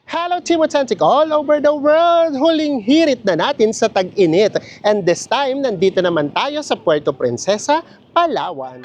Hello, Chimotsantik all over the world! Huling hirit na natin sa tag-init. And this time, nandito naman tayo sa Puerto Princesa, Palawan.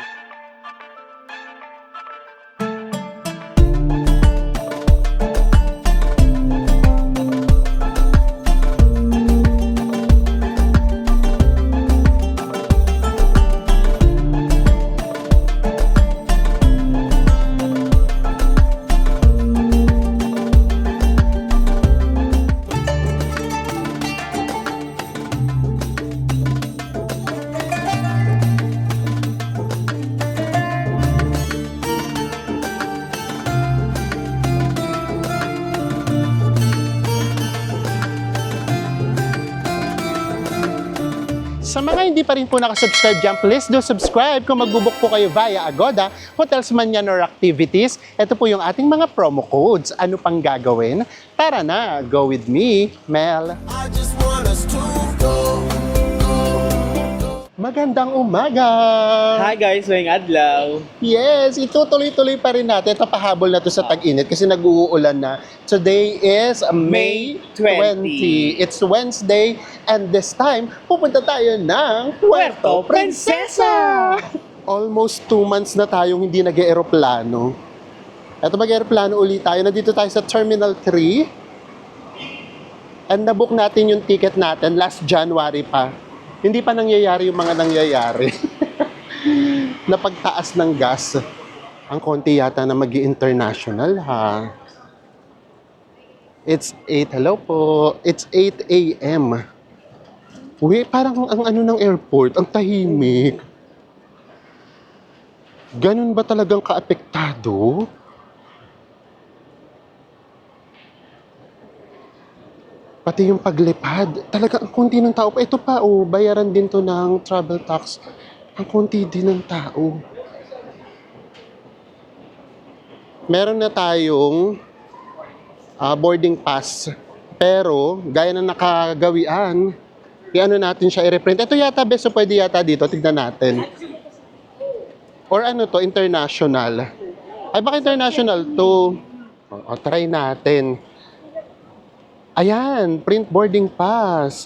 Sa mga hindi pa rin po nakasubscribe dyan, please do subscribe kung magbubuk po kayo via Agoda, hotels man yan or activities. Ito po yung ating mga promo codes. Ano pang gagawin? Tara na, go with me, Mel. I just want us to go. Magandang umaga! Hi guys, ngayong adlaw. Yes, itutuloy-tuloy pa rin natin. Ito pahabol na to sa tag-init kasi nag-uulan na. Today is May 20. It's Wednesday and this time, pupunta tayo ng Puerto Princesa! Almost 2 months na tayong hindi nag-aeroplano. Eto mag-aeroplano ulit tayo. Nandito tayo sa Terminal 3. And nabook natin yung ticket natin last January pa. Hindi pa nangyayari yung mga nangyayari. Na pagtaas ng gas. Ang konti yata na mag-international ha. It's 8, hello po. It's 8 a.m. Uy, parang ang ano ng airport, ang tahimik. Ganun ba talagang kaapektado? Pati yung paglipad, talaga ang konti ng tao. Ito pa, oh, bayaran din to ng travel tax. Ang konti din ng tao. Meron na tayong boarding pass. Pero, gaya na nakagawian, i-ano natin siya, i-reprint. Ito yata, beso pwede yata dito. Tignan natin. Or ano to, international. Ay, baka international to. O, try natin. Ayan, print boarding pass.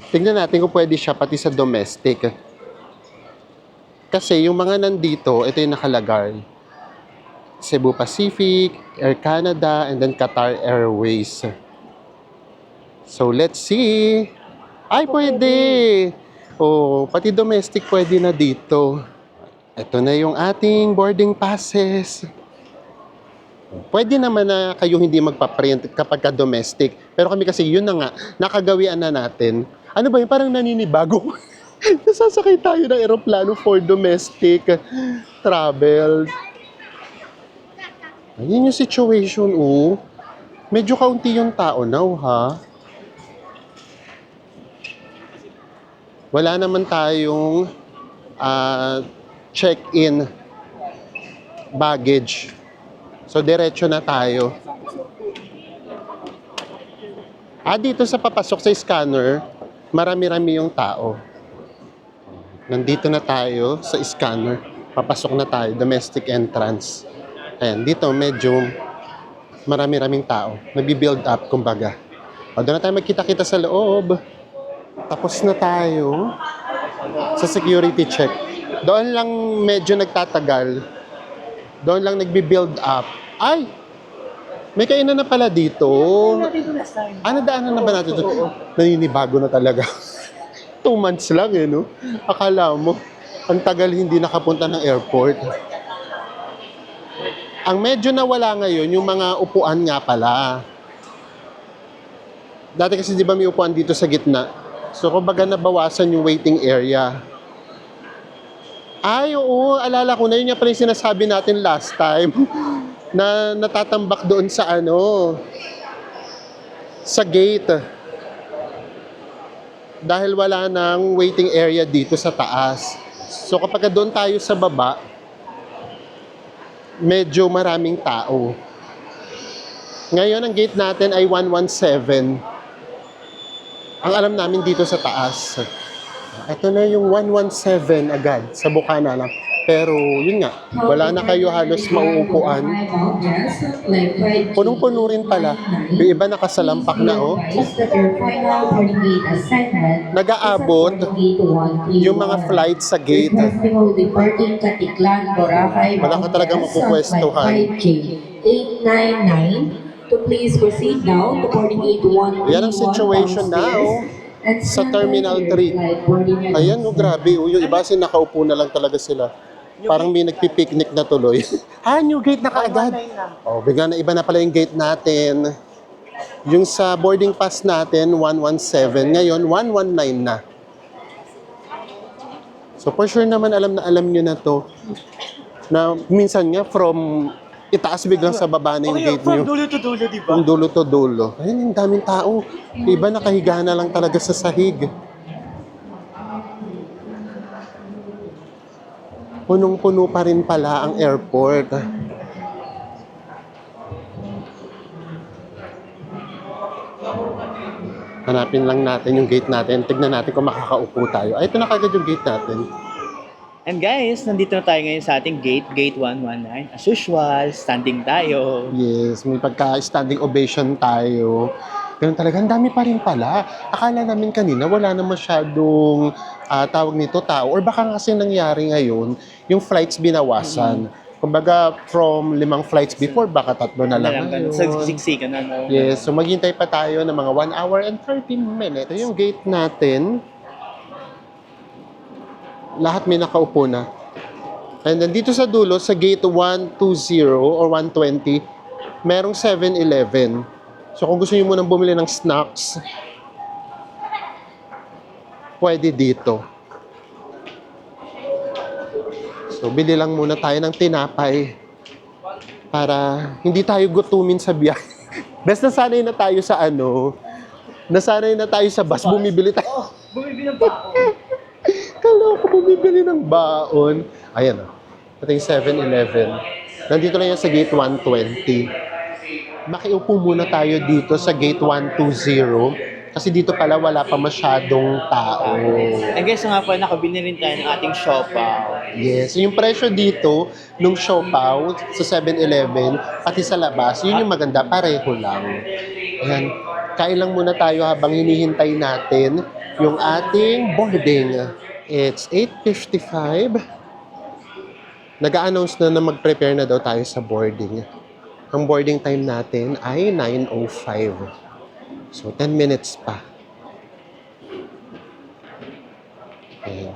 Tingnan natin kung pwede siya pati sa domestic. Kasi yung mga nandito, ito yung nakalagay. Cebu Pacific, Air Canada, and then Qatar Airways. So, let's see. Ay, pwede. Oh, pati domestic pwede na dito. Ito na yung ating boarding passes. Pwede naman na kayo hindi magpa-print kapag ka domestic. Pero kami kasi yun na nga, nakagawian na natin. Ano ba yun? Parang naninibago. Nasasakay tayo ng aeroplano for domestic travel. Ayun yung situation, oh. Medyo kaunti yung tao now, ha? Wala naman tayong check-in baggage. So, diretso na tayo. Dito sa papasok sa scanner, marami-rami yung tao. Nandito na tayo sa scanner. Papasok na tayo, domestic entrance. Ayan, dito medyo marami-raming tao. Nabibuild up, kumbaga. Doon na tayo magkita-kita sa loob. Tapos na tayo sa security check. Doon lang medyo nagtatagal. Doon lang nagbi-build up. Ay! May kainan na pala dito. Nadaanan na ba natin ito? Naninibago na talaga. 2 months lang eh, no? Akala mo, ang tagal hindi nakapunta ng airport. Ang medyo nawala ngayon, yung mga upuan nga pala. Dati kasi di ba may upuan dito sa gitna? So, kumbaga nabawasan yung waiting area. Ay, oo, alala ko na yun yung pala yung sinasabi natin last time na natatambak doon sa sa gate dahil wala nang waiting area dito sa taas. So kapag doon tayo sa baba, medyo maraming tao. Ngayon, ang gate natin ay 117. Ang alam namin dito sa taas. Ito na yung 117 agad sa Bukana lang. Pero yun nga, wala na kayo halos mauupuan. Punong-puno rin pala. Yung iba nakasalampak na, oh. Nag-aabot yung mga flights sa gate. Wala ka talagang mapupwestuhan. 899 to please proceed now to boarding gate 131 Yan ang situation now sa Terminal 3. Ayan, no, grabe. Oh, yung iba nakaupo na lang talaga sila. Parang may nagpipiknik na tuloy. New gate na kaagad. Oh, bigla na iba na pala yung gate natin. Yung sa boarding pass natin, 117. Ngayon, 119 na. So, for sure naman, alam nyo na to. Na minsan nga, from itaas biglang sa baba na yung gate nyo. From dulo to dulo, di ba? From dulo to dulo. Ayun, yung daming tao. Iba nakahiga na lang talaga sa sahig. Punong-puno pa rin pala ang airport. Hanapin lang natin yung gate natin. Tignan natin kung makakaupo tayo. Ay, ito na kagad yung gate natin. And guys, nandito na tayo ngayon sa ating gate 119. As usual, standing tayo. Yes, may pagka-standing ovation tayo. Ganun talaga, ang dami pa rin pala. Akala namin kanina, wala na masyadong tawag nito tao. Or baka kasi nangyari ngayon, yung flights binawasan. Kumbaga, from 5 flights before, baka 3 na lang ngayon. Siksikan na. No? Yes, so maghintay pa tayo ng mga 1 hour and 30 minutes. Ito yung gate natin. Lahat may nakaupo na. And then dito sa dulo, sa gate 120 or 120, merong 7-Eleven. So kung gusto niyo munang bumili ng snacks, pwede dito. So bili lang muna tayo ng tinapay para hindi tayo gutumin sa biyahe. Best nasanay na tayo sa nasanay na tayo sa bus, bumibili tayo. Bumibili ng bako. Kala ko bumibili ng baon. Ayan o. Ito yung 7-Eleven. Nandito lang yan sa gate 120. Makiupo muna tayo dito sa gate 120 kasi dito pala wala pa masyadong tao. And guys, nga po, nakabili rin tayo ng ating siopaw. Yes, yung presyo dito nung siopaw sa 7-Eleven pati sa labas, yun yung maganda, pareho lang. Ayan, kain lang muna tayo habang hinihintay natin yung ating boarding. It's 8:55. Nag-a-announce na mag-prepare na daw tayo sa boarding. Ang boarding time natin ay 9:05. So, 10 minutes pa. Ayan.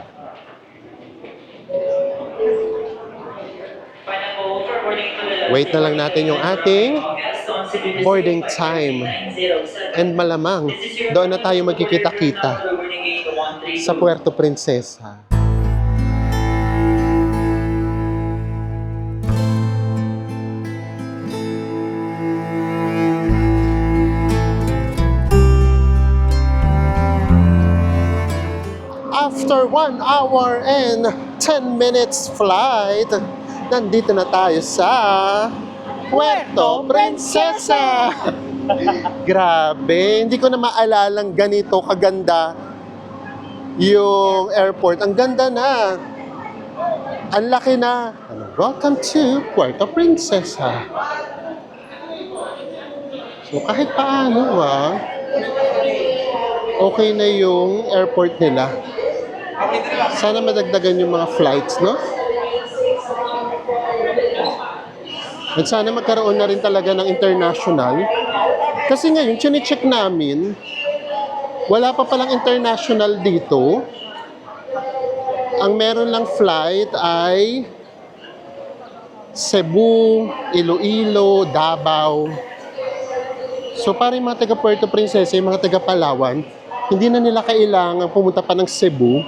Wait na lang natin yung ating boarding time. And malamang, doon na tayo magkikita-kita sa Puerto Princesa. After 1 hour and 10 minutes flight, nandito na tayo sa Puerto Princesa. Grabe, hindi ko na maalalang ganito kaganda yung airport. Ang ganda na. Ang laki na. Welcome to Puerto Princesa. So kahit paano okay na yung airport nila. Sana madagdagan yung mga flights, no? At sana magkaroon na rin talaga ng international. Kasi ngayon, chine-check namin, wala pa palang international dito. Ang meron lang flight ay Cebu, Iloilo, Davao. So para yung mga taga Puerto Princesa, yung mga taga Palawan, hindi na nila kailangan pumunta pa ng Cebu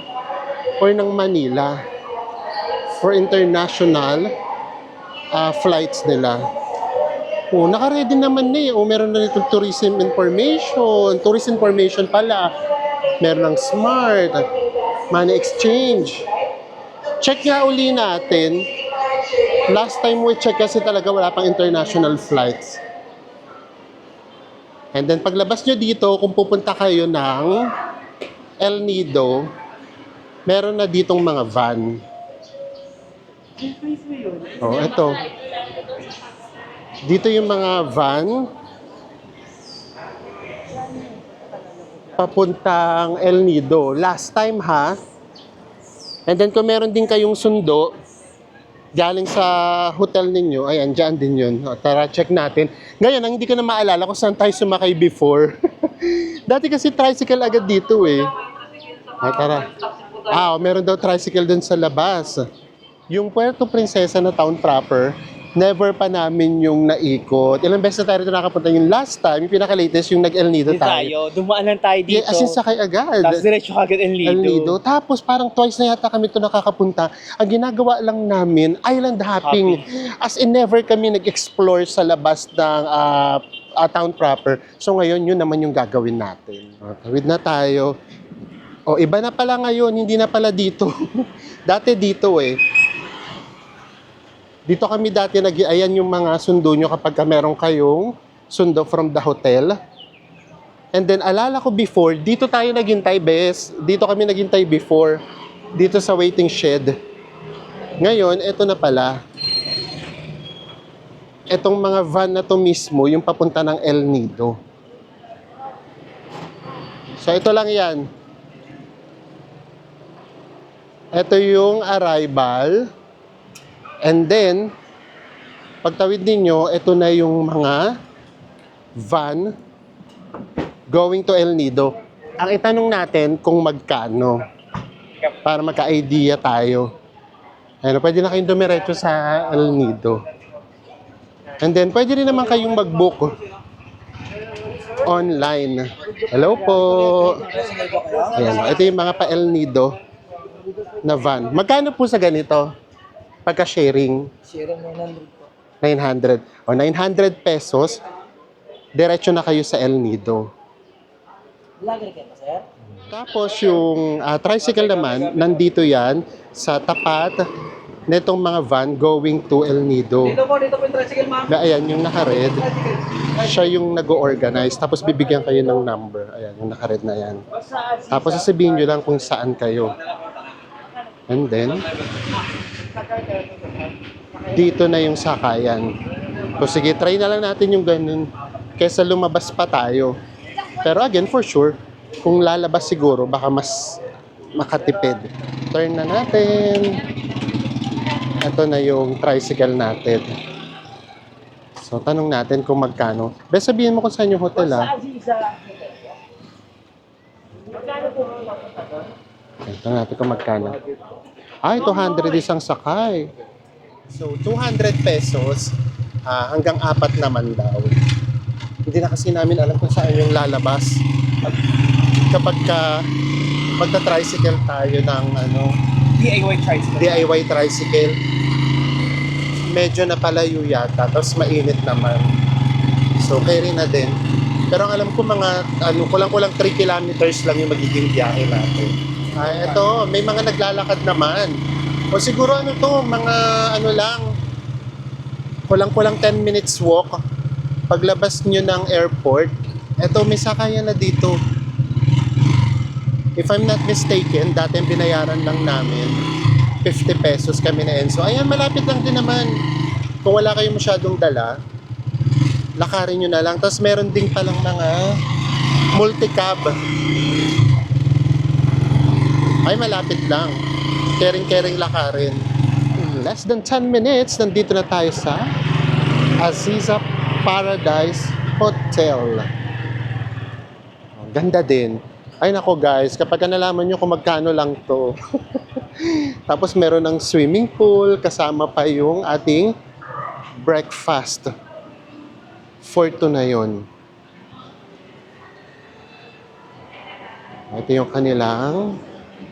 or ng Manila for international flights nila. Naka-ready naman na meron na nito tourism information. Tourist information pala. Meron ng Smart, Money Exchange. Check nga uli natin. Last time we check kasi talaga wala pang international flights. And then paglabas nyo dito, kung pupunta kayo ng El Nido, meron na ditong mga van. Oh, ito. Dito yung mga van papuntang El Nido. Last time ha. And then kung meron din kayong sundo galing sa hotel ninyo, ayan, dyan din yun. O, tara, check natin. Ngayon, ang hindi ko na maalala kung saan tayo sumakay before. Dati kasi tricycle agad dito eh. Tara. Meron daw tricycle dun sa labas. Yung Puerto Princesa na town proper, never pa namin yung naikot. Ilang beses na tayo rito nakapunta. Yung last time, yung pinaka-latest, yung nag-El Nido Hindi tayo. dumaan lang tayo dito. Yeah, as in sakay agad. Tapos diretso agad El Nido. El Nido. Tapos parang twice na yata kami ito nakakapunta. Ang ginagawa lang namin, island hopping. As in never kami nag-explore sa labas ng town proper. So ngayon, yun naman yung gagawin natin. Tawid na tayo. Iba na pala ngayon, hindi na pala dito. Dati dito eh. Dito kami dati ayan yung mga sundo nyo kapag meron kayong sundo from the hotel. And then alala ko before, dito tayo naghintay, bes. Dito kami naghintay before. Dito sa waiting shed. Ngayon, eto na pala. Etong mga van na to mismo, yung papunta ng El Nido. So ito lang yan. Ito yung arrival. And then, pagtawid ninyo, ito na yung mga van going to El Nido. Ang itanong natin kung magkano para magka-idea tayo. Pwede na kayong dumiretso sa El Nido. And then, pwede rin naman kayong mag-book online. Hello po. Ayan, ito yung mga pa-El Nido na van. Magkano po sa ganito? Pagka-sharing? Sharing 900 po. 900. O 900 pesos, diretso na kayo sa El Nido. Vlogger ka pa, sir? Tapos yung tricycle naman, nandito yan sa tapat nitong mga van going to El Nido. Dito po yung tricycle, ma'am. Ayan, yung naka-red, siya yung nag-organize. Tapos bibigyan kayo ng number. Ayan, yung naka-red na yan. Tapos sasabihin nyo lang kung saan kayo. And then, dito na yung sakayan. So sige, try na lang natin yung ganun kesa lumabas pa tayo. Pero again, for sure, kung lalabas siguro, baka mas makatipid. Turn na natin. Ito na yung tricycle natin. So, tanong natin kung magkano. Best sabihin mo kung saan yung hotel, ha? Ito natin kung magkano. Ay, 200 isang sakay. So, 200 pesos hanggang 4 naman daw. Hindi na kasi namin alam kung saan yung lalabas. Kapag magta-tricycle tayo ng DIY tricycle, medyo napalayo yata, tapos mainit naman. So, carry na din. Pero ang alam ko mga, kulang-kulang 3 kilometers lang yung magiging biyahe natin. Ito, may mga naglalakad naman. O siguro mga lang, kulang-kulang 10 minutes walk. Paglabas nyo ng airport, ito, may sakayan na dito. If I'm not mistaken, dati binayaran lang namin 50 pesos kami na Enzo. Ayan, malapit lang din naman. Kung wala kayong masyadong dala, lakarin nyo na lang. Tapos meron din palang mga multi-cab. Ay, malapit lang. Kering-kering lakarin. In less than 10 minutes, nandito na tayo sa Aziza Paradise Hotel. Ganda din. Ay nako guys, kapag nalaman nyo kung magkano lang to. Tapos meron ng swimming pool, kasama pa yung ating breakfast. For two na yun. Ito yung kanilang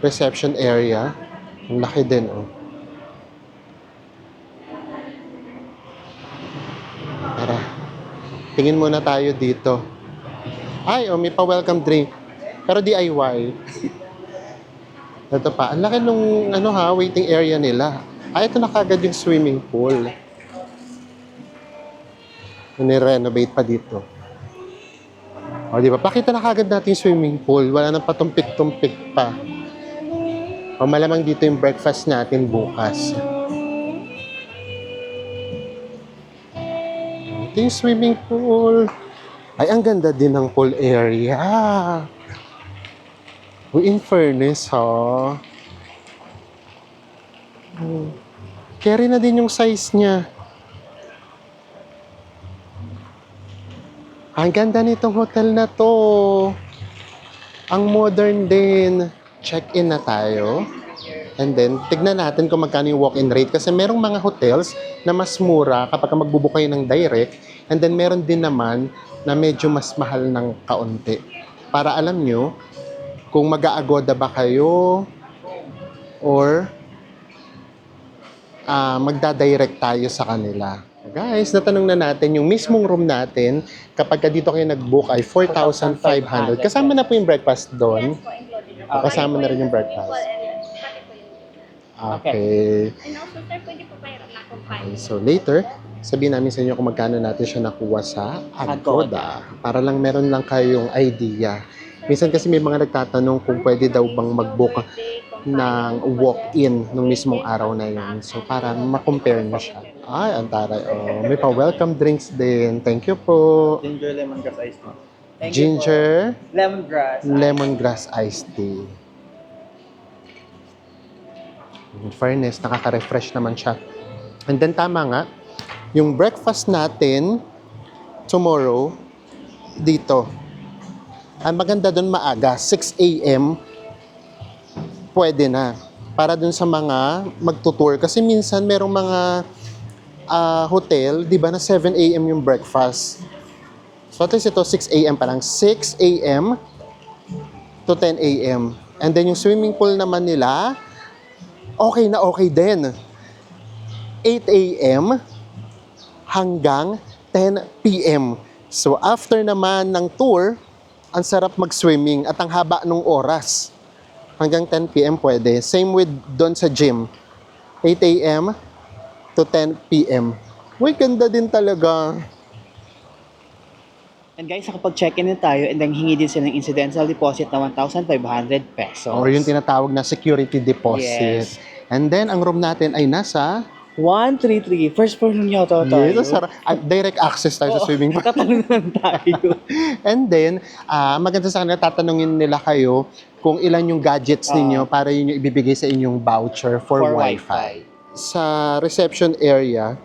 reception area. Ang laki din, oh. Tara. Tingin muna tayo dito. Ay, may pa-welcome drink. Pero DIY. Ito pa. Ang laki nung waiting area nila. Ito na kagad yung swimming pool. Ni-renovate pa dito. O, di ba? Pakita na kagad natin yung swimming pool. Wala nang patumpik-tumpik pa. O, malamang dito yung breakfast natin bukas. Ito yung swimming pool. Ay, ang ganda din ng pool area. Uy, in fairness, ha? Carry na din yung size niya. Ang ganda nitong hotel na to. Ang modern din. Check-in na tayo. And then, tignan natin kung magkano yung walk-in rate. Kasi merong mga hotels na mas mura kapag magbubook kayo ng direct. And then, meron din naman na medyo mas mahal ng kaunti. Para alam nyo, kung mag-aagoda ba kayo or magda-direct tayo sa kanila. Guys, natanong na natin yung mismong room natin kapag dito kayo nag-book ay 4,500. Kasama na po yung breakfast doon. Kasama na rin yung breakfast. Okay. And also, sir, pwede po kayo na Okay, so later, sabihin namin sa inyo kung magkano natin siya nakuha sa Agoda. Para lang meron lang kayong idea. Minsan kasi may mga nagtatanong kung pwede daw bang mag-book ng walk-in nung mismong araw na yun. So, para ma-compare nyo siya. Ay, ang taray. Oh, may pa-welcome drinks din. Thank you po. Ginger lemongrass iced tea. Thank you Ginger, po. Lemongrass. lemongrass iced tea. In fairness, nakaka-refresh naman siya. And then, tama nga, yung breakfast natin tomorrow, dito. Ang maganda doon maaga, 6 a.m. pwede na. Para doon sa mga magtutour. Kasi minsan merong mga hotel, di ba na 7 a.m. yung breakfast. So at least ito, 6 a.m. pa lang. 6 a.m. to 10 a.m. And then yung swimming pool naman nila, okay na okay din. 8 a.m. hanggang 10 p.m. So after naman ng tour, ang sarap mag-swimming at ang haba ng oras. Hanggang 10 p.m. pwede. Same with doon sa gym. 8 a.m. to 10 p.m. Uy, ganda din talaga. And guys, nakapag-check-in na tayo and then hingi din sila ng incidental deposit na 1,500 pesos. Or yung tinatawag na security deposit. Yes. And then, ang room natin ay nasa 133. First floor lang yata tayo. yes, direct access tayo sa swimming pool. Tatanong lang tayo. And then, maganda sa kanila, tatanungin nila kayo kung ilan yung gadgets ninyo para yun yung ibibigay sa inyong voucher for Wi-Fi. Sa reception area,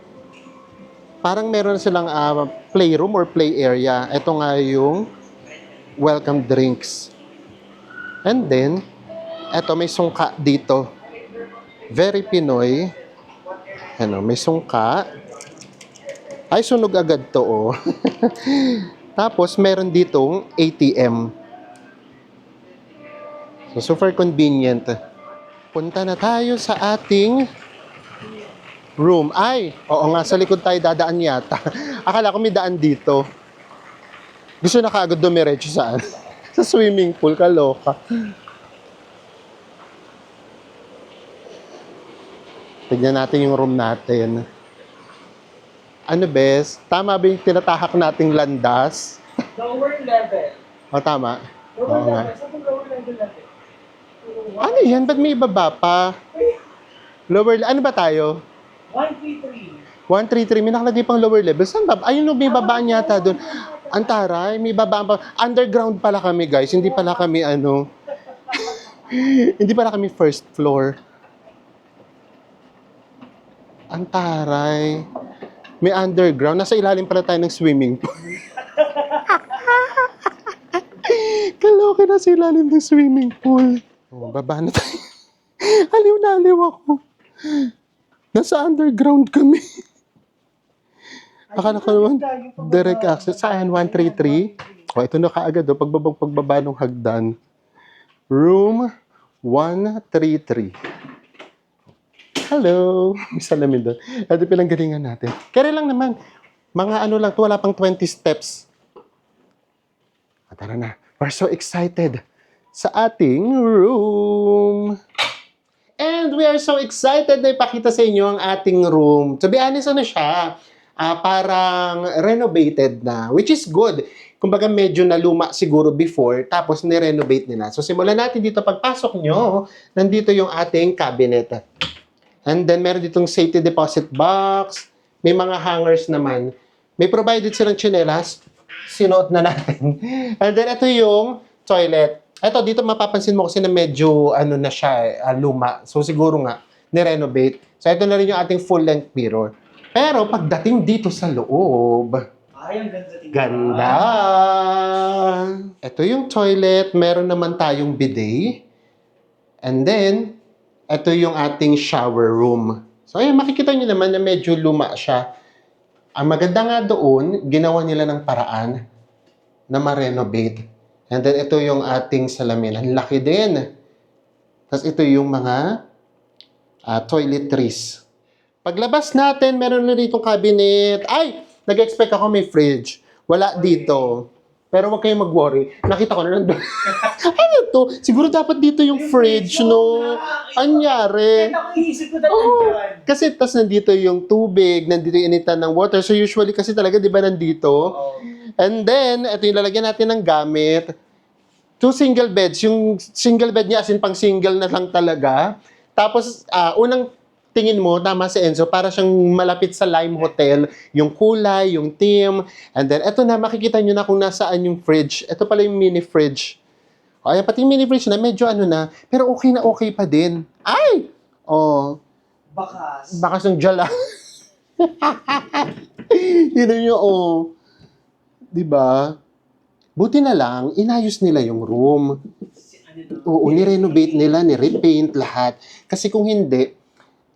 parang meron silang playroom or play area. Ito nga yung welcome drinks. And then, eto may sungka dito. Very Pinoy. Ano, may sungka. Ay, sunog agad to, oh. Tapos, meron ditong ATM. So, super convenient. Punta na tayo sa ating room. Ay, oo nga, sa likod tayo dadaan yata. Akala ko may daan dito. Gusto na kaagad dumiretso saan? Sa swimming pool, kaloka. Tignan natin yung room natin. Ano, bes? Tama ba yung tinatahak nating landas? Lower level. O, tama? Lower Oo nga. level. Saan yung lower level natin? Ano yan? Ba't may ibaba pa? Lower, ano ba tayo? 133. 133, may nakalagay pang lower level. Saan ba? Ayun, no, may babaan yata doon. Antaray, may babaan pa. Underground pala kami, guys. Hindi pala kami, hindi pala kami first floor. Antaray. May underground. Nasa ilalim pala tayo ng swimming pool. Kaloke na sa ilalim ng swimming pool. Oh, baba na tayo. Aliw na aliw ako. Nasa underground kami. Akala ko naman, direct access. Saan? 133? O, ito na kaagad. Pagbaba ng hagdan. Room 133. Hello! May salamin doon. Ito pinanggalingan natin. Kaya lang naman. Mga lang, wala pang 20 steps. Tara na. We're so excited sa ating room. And we are so excited na ipakita sa inyo ang ating room. To be honest, siya? Parang renovated na, which is good. Kumbaga medyo naluma siguro before, tapos ni-renovate nila. So simulan natin dito. Pagpasok nyo, nandito yung ating cabinet. And then meron ditong safety deposit box. May mga hangers naman May provided silang tsinelas. Sinuot na natin. And then, ito yung toilet. Ito, dito mapapansin mo kasi na medyo, na siya, luma. So, siguro nga, ni-renovate. So, ito na rin yung ating full-length mirror. Pero, pagdating dito sa loob, Ay, ang ganda tingnan. ganda! Ito yung toilet. Meron naman tayong bidet. And then, ito yung ating shower room. So, ayan, makikita nyo naman na medyo luma siya. Ang maganda nga doon, ginawa nila ng paraan na ma-renovate. And then, ito yung ating salamin. Ang laki din. Tapos, ito yung mga toiletries. Paglabas natin, meron na ditong cabinet. Ay! Nag-expect ako may fridge. Wala dito. Pero huwag kayong mag-worry. Nakita ko na nandun. Ano to? Siguro dapat dito yung fridge, no? Anyari. Kaya ako iisip ko dati Oo. yan. Kasi tas nandito yung tubig, nandito yung initan ng water. So usually kasi talaga, di ba, nandito? And then, ito yung lalagyan natin ng gamit. 2 single beds. Yung single bed niya, as in pang single na lang talaga. Tapos, unang tingin mo, tama si Enzo, para siyang malapit sa Lime Hotel, yung kulay, yung theme. And then, eto na, makikita nyo na kung nasaan yung fridge. Ito pala yung mini fridge. O, ayan, pati yung mini fridge na, medyo na, pero okay pa din. Ay! Oh, Bakas. bakas ng jala. Yun yung, diba? Buti na lang, inayos nila yung room. Oo, ni-renovate nila, ni-repaint lahat. Kasi kung hindi,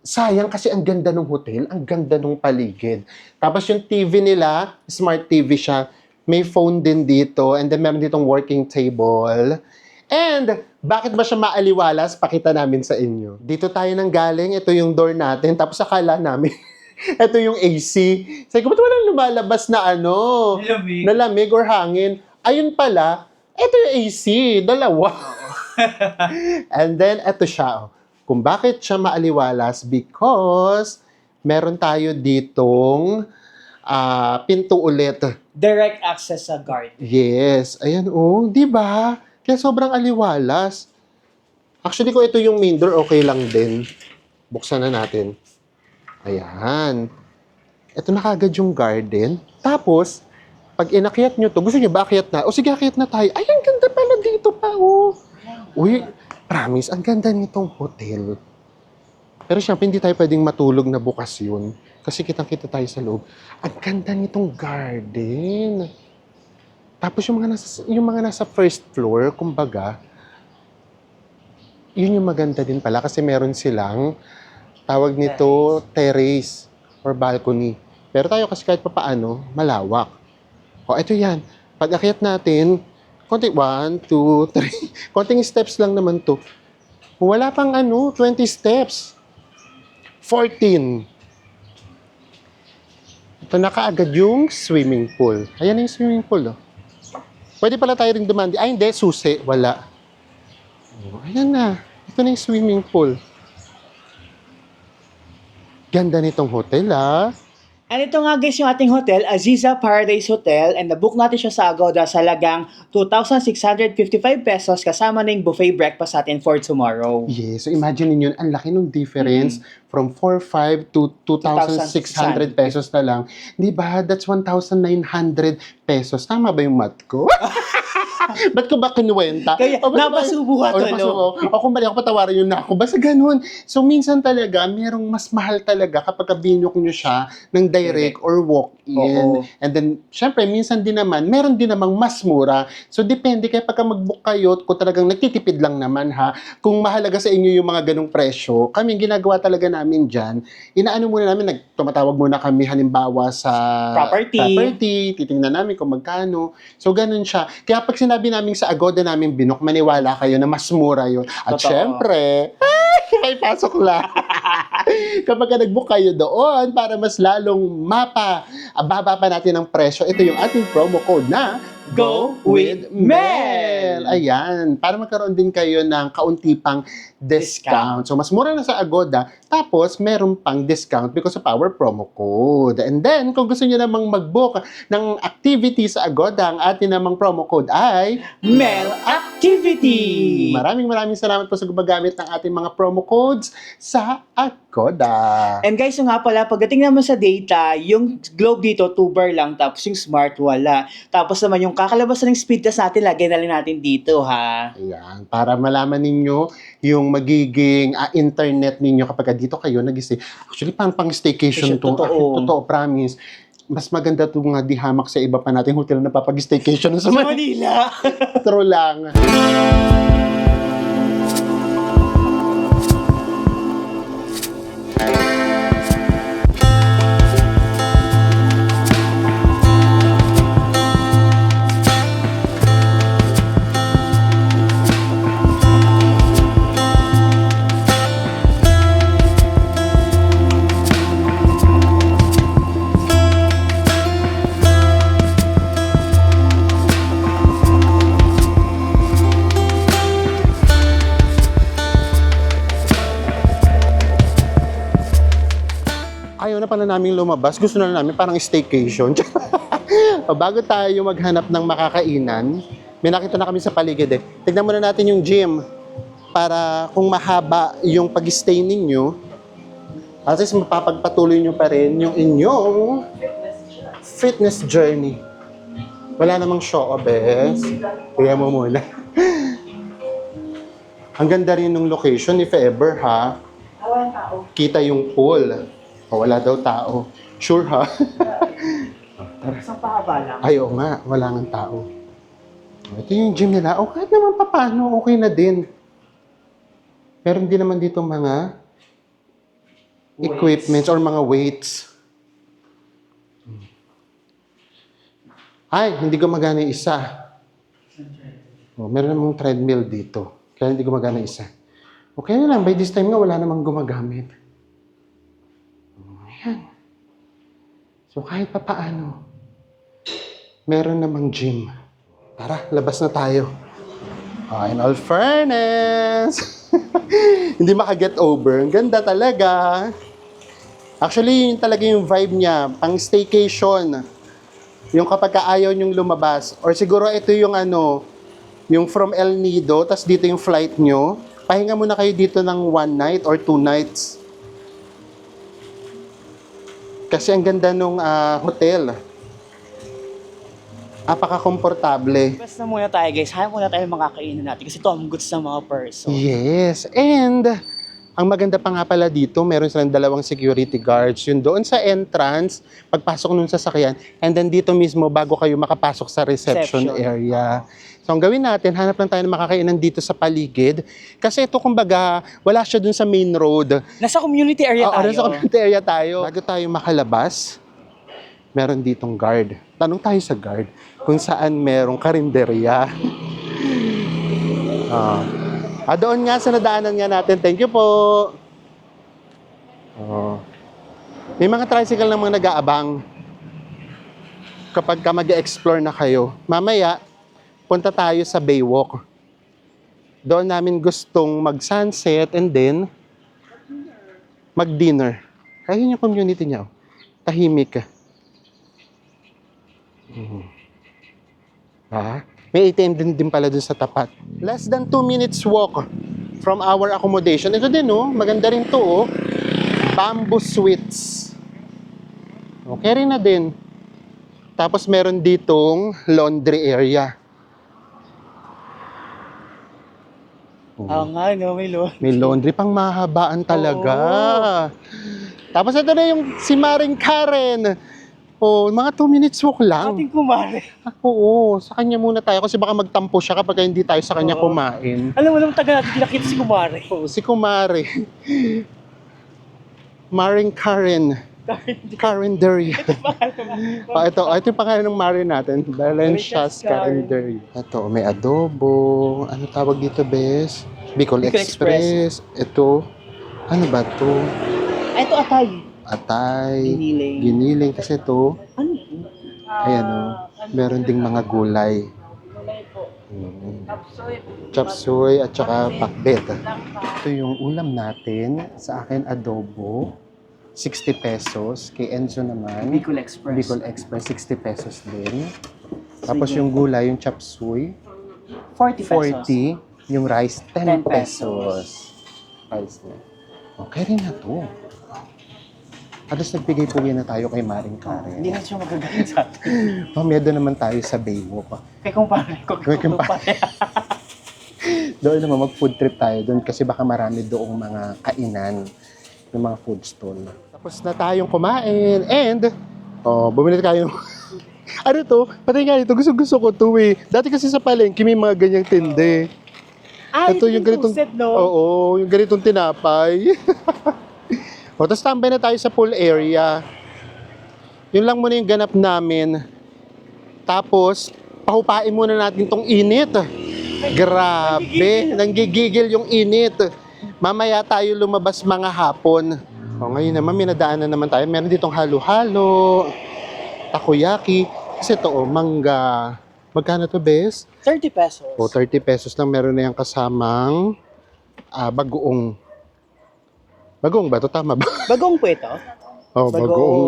sayang kasi ang ganda ng hotel, ang ganda ng paligid. Tapos yung TV nila, smart TV siya. May phone din dito, and then meron ditong working table. And, bakit ba siya maaliwalas? Pakita namin sa inyo. Dito tayo nang galing, ito yung door natin, tapos akala namin, ito yung AC. Sabi ko, ba't walang lumalabas na Nilamig. nalamig or hangin? Ayun pala, ito yung AC, dalawa. And then, ito siya. Kung bakit siya maaliwalas? Because, meron tayo ditong pinto ulit. Direct access sa garden. Yes. Ayan, di ba? Kaya sobrang aliwalas. Actually, kung ito yung main door, okay lang din. Buksan na natin. Ayan. Ito na kagad yung garden. Tapos, pag inakyat nyo to, gusto nyo ba akyat na? O sige, akyat na tayo. Ay, ang ganda pala dito pa, Uy, promise, ang ganda nitong hotel. Pero syempre, hindi tayo pwedeng matulog na bukas yun. Kasi kitang-kita tayo sa loob. Ang ganda nitong garden. Tapos yung mga nasa first floor, kumbaga, yun yung maganda din pala kasi meron silang tawag nito terrace or balcony. Pero tayo kasi kahit papaano, malawak. O, ito yan. Pag akyat natin, konting 1, 2, 3. Konting steps lang naman to. Wala pang 20 steps. 14. Ito na kaagad yung swimming pool. Ayan na yung swimming pool. Pwede pala tayo rin dumandi. Ay, hindi. Susi. Wala. Ayan na. Ito na yung swimming pool. Ganda nitong hotel, And ito nga guys yung ating hotel, Aziza Paradise Hotel, and nabook natin siya sa Agoda sa lagang 2,655 pesos kasama na yung buffet breakfast natin for tomorrow. Yes. So, imagine niyo ang laki ng difference from 4,500 to 2,600 pesos na lang. Di ba? That's 1,900 pesos. Tama ba yung math ko? Ba't ko ba kinuwenta? Kaya, napasubo ka tulo. O kung mali ako, patawarin yun na ako. Basta ganun. So, minsan talaga, merong mas mahal talaga kapag binok nyo siya ng direct or walk-in. Oo. And then, syempre, minsan din naman, meron din namang mas mura. So, depende kaya pagka mag-book kayo, kung talagang nagtitipid lang naman kung mahalaga sa inyo yung mga ganong presyo, kami ginagawa talaga namin dyan, inaano muna namin, tumatawag muna kami halimbawa sa property, titingnan namin kung magkano. So, ganun siya. Kaya pag sinabi namin sa Agoda namin binok, maniwala kayo na mas mura yun. At Totoo. syempre, may pasok lang. Kapag nag-book kayo doon para mas lalong baba pa natin ang presyo, ito yung ating promo code na Go with Mel! Ayan, para magkaroon din kayo ng kaunti pang discount. So, mas mura na sa Agoda, tapos meron pang discount because of our promo code. And then, kung gusto niyo namang mag-book ng activity sa Agoda, ang ating namang promo code ay Mel Activity! Maraming salamat po sa gumagamit ng ating mga promo codes sa Koda. And guys, yung nga pala, pagdating naman sa data, yung Globe dito, 2 bar lang, tapos yung Smart, wala. Tapos naman yung kakalabasan ng speed test natin, lagay na rin natin dito, ha? Ayan, para malaman ninyo yung magiging internet ninyo kapag dito kayo nag-stay. Actually, pang staycation to. Totoo. Totoo, promise. Mas maganda to nga di hamak sa iba pa nating hotel na papag-staycation sa Sa Manila. True lang. Ayaw na pala namin lumabas. Gusto na namin parang staycation. Bago tayo maghanap ng makakainan, may nakita na kami sa paligid eh. Tignan muna natin yung gym para kung mahaba yung pag-stay ninyo, at least mapapagpatuloy nyo pa rin yung inyong fitness journey. Wala namang show, bes. Tingnan mo muna. Ang ganda rin ng location, if ever ha. Kita yung pool. O, wala daw tao. Sure ha? Isang pahaba lang. Ay, oo nga. Wala ng tao. Ito yung gym nila. O, kahit naman paano, okay na din. Meron din naman dito mga equipments or mga weights. Ay, hindi gumagana yung isa. O, meron namang treadmill dito. Kaya hindi gumagana yung isa. Okay na lang. By this time nga, wala namang gumagamit. Ayan. So, kahit pa paano, meron namang gym. Tara, labas na tayo. In all fairness, hindi makaget over. Ang ganda talaga. Actually, yun talaga yung vibe niya. Pang staycation. Yung kapag ayaw nyong lumabas. Or siguro ito yung yung from El Nido, tas dito yung flight nyo. Pahinga muna kayo dito ng 1 night or 2 nights. Kasi ang ganda nung hotel. Apaka-komportable. Basta na muna tayo, guys. Hayaan muna tayo makakainan natin kasi ito ang goods ng mga person. Yes. And, ang maganda pa nga pala dito, meron silang 2 security guards. Yun doon sa entrance, pagpasok nung sasakyan. And then dito mismo, bago kayo makapasok sa reception area. So, ang gawin natin, hanap lang tayo ng makakainan dito sa paligid. Kasi ito, kumbaga, wala siya dun sa main road. Nasa community area tayo. Nasa community area tayo. Bago tayo makalabas, meron ditong guard. Tanong tayo sa guard kung saan merong karinderya. Doon nga sa nadaanan nga natin. Thank you po. May mga tricycle na mga nag-aabang kapag ka mag-explore na kayo. Mamaya, punta tayo sa Baywalk. Doon namin gustong mag-sunset and then mag-dinner. Kaya yun yung community niya. Tahimik. May ATM din pala dun sa tapat. Less than 2 minutes walk from our accommodation. Ito din, maganda rin to, Bamboo Suites. Okay rin na din. Tapos meron ditong laundry area. Nga, may laundry. May laundry pang mahabaan talaga. Tapos ito na yung si Maring Karen. Mga 2 minutes walk lang. Ating kumare. Oo, sa kanya muna tayo kasi baka magtampo siya kapag hindi tayo sa kanya kumain. Alam mo naman, taga natin kinakita si kumare. Si Kumare. Maring Karen. Carinderia. Ito yung pangalan ng Mare natin. Valencia's Carinderia. Ito, may adobo. Ano tawag dito, bes? Bicol Express. Ito, ano ba to? Ito, atay. Atay. Giniling. Giniling. Kasi ito, Ano? ayan meron ding mga gulay. Chapsuy at saka pakbet. Ito yung ulam natin. Sa akin, adobo. 60 pesos. Kay Enzo naman. Bicol Express. Bicol Express, 60 pesos din. Tapos yung gulay, yung chapsuy, 40 pesos. 40. Yung rice, 10 10 pesos. pesos. Rice na. Okay rin na to. Halos nagbigay-puwi na tayo kay Maring Karen. Hindi na siya magagaling sa atin. Pamedo naman tayo sa Baywalk. Kaya kumpare ko. Kaya kumpare. Doon naman mag-food trip tayo doon kasi baka marami doong mga kainan, yung mga food stall. Tapos na tayong kumain and bumili tayo. Ano to? Patay nga ito. Gusto ko to eh. Dati kasi sa palengke may mga ganyang tinde. Ito yung ganitong set, no? Oo, yung ganitong tinapay. Tapos tambay na tayo sa pool area. Yun lang muna yung ganap namin. Tapos, pahupain muna natin tong init. Grabe, nanggigigil yung init. Mamaya tayo lumabas mga hapon. Ngayon naman, may nadaanan naman tayo. Meron ditong halo-halo, takoyaki. Kasi ito, mangga. Magkano to, bes? 30 pesos. 30 pesos lang. Meron na yung kasamang bagoong. Bagoong ba? Ito tama ba? Bagong po ito. Bagoong.